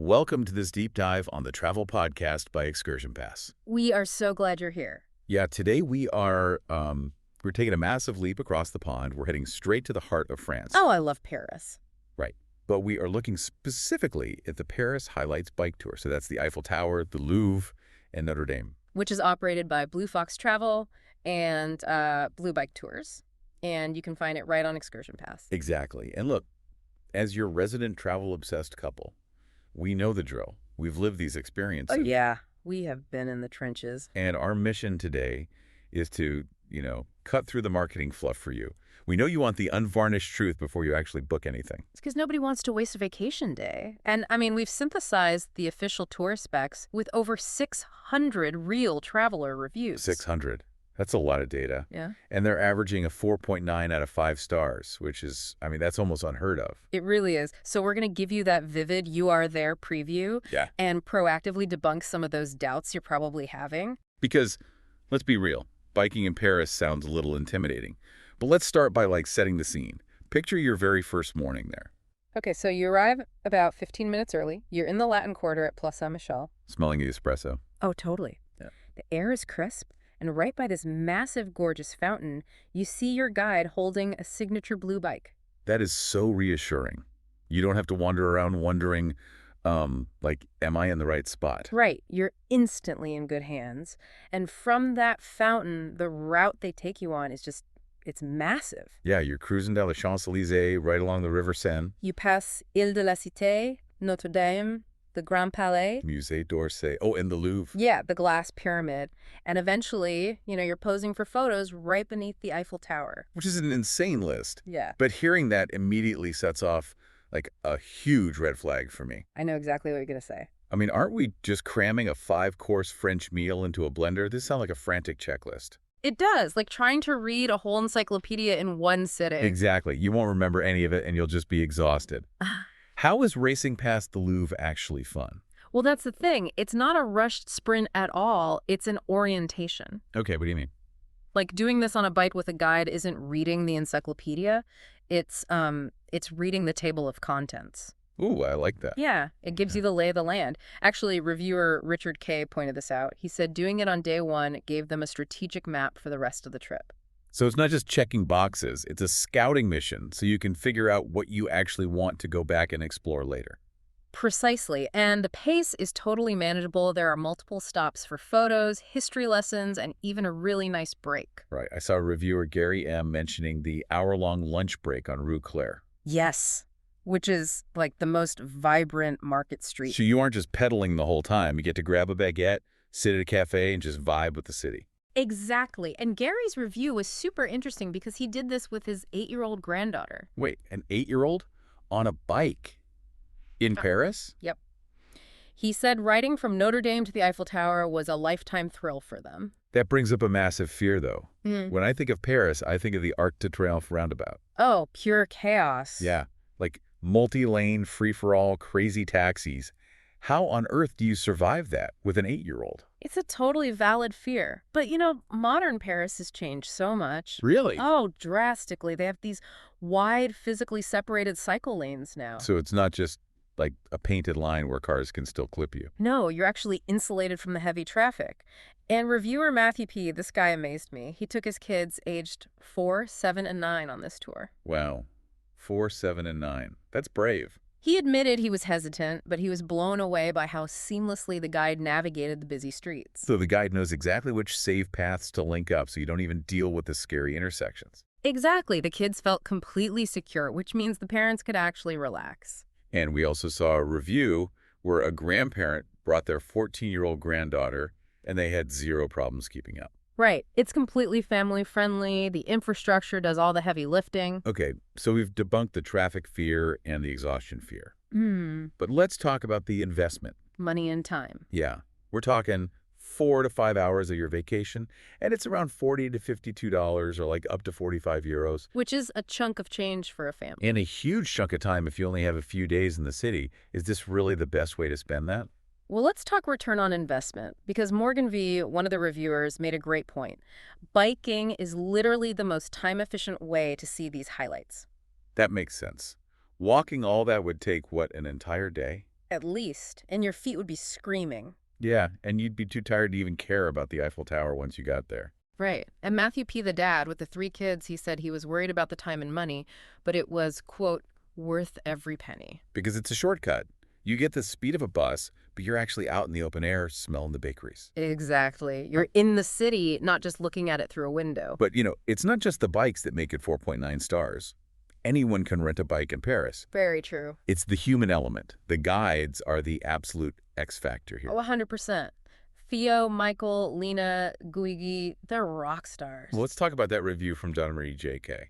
Welcome to this deep dive on the travel podcast by ExcursionPass. We are so glad you're here. Yeah, today we're taking a massive leap across the pond. We're heading straight to the heart of France. Oh, I love Paris. Right. But we are looking specifically at the Paris Highlights bike tour. So that's the Eiffel Tower, the Louvre, and Notre-Dame. Which is operated by Blue Fox Travel and Blue Bike Tours. And you can find it right on ExcursionPass. Exactly. And look, as your resident travel-obsessed couple, we know the drill. We've lived these experiences. Oh, yeah. We have been in the trenches. And our mission today is to, cut through the marketing fluff for you. We know you want the unvarnished truth before you actually book anything. It's because nobody wants to waste a vacation day. And, we've synthesized the official tour specs with over 600 real traveler reviews. 600. That's a lot of data. Yeah. And they're averaging a 4.9 out of 5 stars, which is, that's almost unheard of. It really is. So we're going to give you that vivid "you are there" preview and proactively debunk some of those doubts you're probably having. Because, let's be real, biking in Paris sounds a little intimidating. But let's start by, setting the scene. Picture your very first morning there. Okay, so you arrive about 15 minutes early. You're in the Latin Quarter at Place Saint-Michel. Smelling the espresso. Oh, totally. Yeah. The air is crisp. And right by this massive, gorgeous fountain, you see your guide holding a signature blue bike. That is so reassuring. You don't have to wander around wondering, am I in the right spot? Right. You're instantly in good hands. And from that fountain, the route they take you on is it's massive. Yeah, you're cruising down the Champs-Élysées right along the River Seine. You pass Ile de la Cité, Notre-Dame, the Grand Palais. Musée d'Orsay. Oh, and the Louvre. Yeah, the glass pyramid. And eventually, you're posing for photos right beneath the Eiffel Tower. Which is an insane list. Yeah. But hearing that immediately sets off, a huge red flag for me. I know exactly what you're going to say. Aren't we just cramming a 5-course French meal into a blender? This sounds like a frantic checklist. It does, like trying to read a whole encyclopedia in one sitting. Exactly. You won't remember any of it, and you'll just be exhausted. How is racing past the Louvre actually fun? Well, that's the thing. It's not a rushed sprint at all. It's an orientation. Okay, what do you mean? Like doing this on a bike with a guide isn't reading the encyclopedia. It's reading the table of contents. Ooh, I like that. Yeah, it gives you the lay of the land. Actually, reviewer Richard K. pointed this out. He said doing it on day one gave them a strategic map for the rest of the trip. So it's not just checking boxes. It's a scouting mission, so you can figure out what you actually want to go back and explore later. Precisely. And the pace is totally manageable. There are multiple stops for photos, history lessons, and even a really nice break. Right. I saw reviewer Gary M. mentioning the hour-long lunch break on Rue Claire. Yes, which is like the most vibrant market street. So you aren't just pedaling the whole time. You get to grab a baguette, sit at a cafe, and just vibe with the city. Exactly. And Gary's review was super interesting because he did this with his 8-year-old granddaughter. Wait, an 8-year-old on a bike in Paris? Yep. He said riding from Notre-Dame to the Eiffel Tower was a lifetime thrill for them. That brings up a massive fear, though. When I think of Paris, I think of the Arc de Triomphe roundabout. Oh, pure chaos. Yeah, multi-lane, free-for-all, crazy taxis. How on earth do you survive that with an 8-year-old? It's a totally valid fear. But, modern Paris has changed so much. Really? Oh, drastically. They have these wide, physically separated cycle lanes now. So it's not just like a painted line where cars can still clip you. No, you're actually insulated from the heavy traffic. And reviewer Matthew P., this guy amazed me. He took his kids aged 4, 7, and 9 on this tour. Wow. 4, 7, and 9. That's brave. He admitted he was hesitant, but he was blown away by how seamlessly the guide navigated the busy streets. So the guide knows exactly which safe paths to link up so you don't even deal with the scary intersections. Exactly. The kids felt completely secure, which means the parents could actually relax. And we also saw a review where a grandparent brought their 14-year-old granddaughter, and they had 0 problems keeping up. Right. It's completely family-friendly. The infrastructure does all the heavy lifting. Okay, so we've debunked the traffic fear and the exhaustion fear. But let's talk about the investment. Money and time. Yeah. We're talking 4 to 5 hours of your vacation, and it's around $40 to $52 or up to 45 euros. Which is a chunk of change for a family. And a huge chunk of time if you only have a few days in the city. Is this really the best way to spend that? Well, let's talk return on investment, because Morgan V., one of the reviewers, made a great point. Biking is literally the most time-efficient way to see these highlights. That makes sense. Walking all that would take, what, an entire day? At least. And your feet would be screaming. Yeah, and you'd be too tired to even care about the Eiffel Tower once you got there. Right. And Matthew P., the dad, with the 3 kids, he said he was worried about the time and money, but it was, quote, worth every penny. Because it's a shortcut. You get the speed of a bus, but you're actually out in the open air smelling the bakeries. Exactly. You're in the city, not just looking at it through a window. But, it's not just the bikes that make it 4.9 stars. Anyone can rent a bike in Paris. Very true. It's the human element. The guides are the absolute X factor here. Oh, 100%. Theo, Michael, Lena, Guigi, they're rock stars. Well, let's talk about that review from Donna-Marie J.K.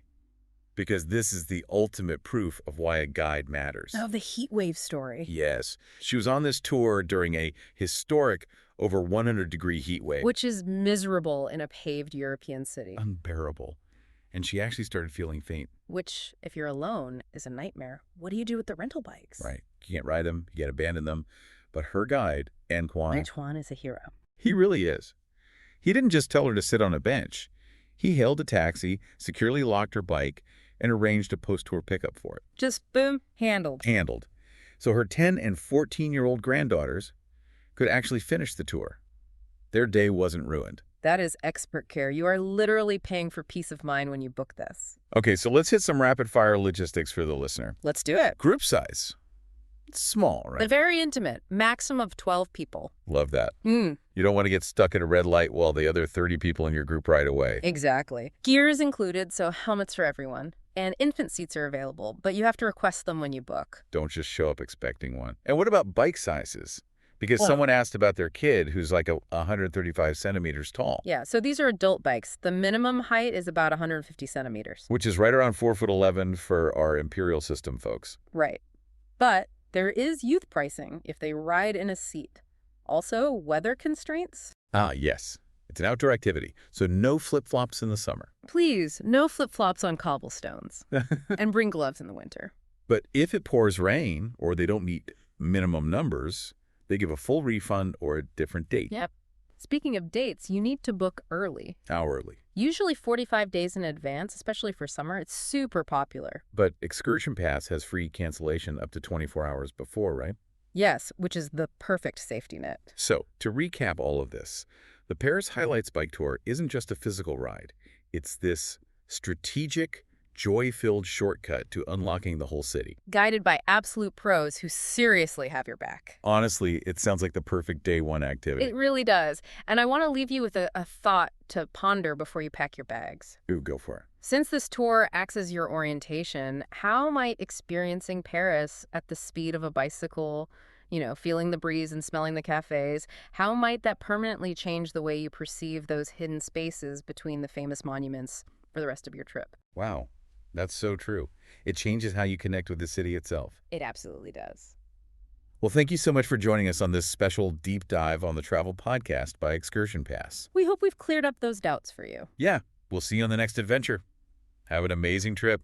Because this is the ultimate proof of why a guide matters. Oh, the heat wave story. Yes. She was on this tour during a historic over 100-degree heat wave. Which is miserable in a paved European city. Unbearable. And she actually started feeling faint. Which, if you're alone, is a nightmare. What do you do with the rental bikes? Right. You can't ride them. You can't abandon them. But her guide, Antoine is a hero. He really is. He didn't just tell her to sit on a bench. He hailed a taxi, securely locked her bike, and arranged a post-tour pickup for it. Just boom, handled. Handled. So her 10 and 14-year-old granddaughters could actually finish the tour. Their day wasn't ruined. That is expert care. You are literally paying for peace of mind when you book this. Okay, so let's hit some rapid-fire logistics for the listener. Let's do it. Group size. It's small, right? But very intimate. Maximum of 12 people. Love that. You don't want to get stuck at a red light while the other 30 people in your group ride away. Exactly. Gear is included, so helmets for everyone. And infant seats are available, but you have to request them when you book. Don't just show up expecting one. And what about bike sizes? Because someone asked about their kid who's like 135 centimeters tall. Yeah, so these are adult bikes. The minimum height is about 150 centimeters. Which is right around 4'11" for our Imperial System folks. Right. But there is youth pricing if they ride in a seat. Also, weather constraints. Ah, yes. It's an outdoor activity, so no flip-flops in the summer. Please, no flip-flops on cobblestones. And bring gloves in the winter. But if it pours rain or they don't meet minimum numbers, they give a full refund or a different date. Yep. Speaking of dates, you need to book early. How early? Usually 45 days in advance, especially for summer. It's super popular. But ExcursionPass has free cancellation up to 24 hours before, right? Yes, which is the perfect safety net. So, to recap all of this, the Paris Highlights Bike Tour isn't just a physical ride. It's this strategic, joy-filled shortcut to unlocking the whole city. Guided by absolute pros who seriously have your back. Honestly, it sounds like the perfect day one activity. It really does. And I want to leave you with a thought to ponder before you pack your bags. Ooh, go for it. Since this tour acts as your orientation, how might experiencing Paris at the speed of a bicycle, feeling the breeze and smelling the cafes, how might that permanently change the way you perceive those hidden spaces between the famous monuments for the rest of your trip? Wow. That's so true. It changes how you connect with the city itself. It absolutely does. Well, thank you so much for joining us on this special deep dive on the travel podcast by ExcursionPass. We hope we've cleared up those doubts for you. Yeah, we'll see you on the next adventure. Have an amazing trip.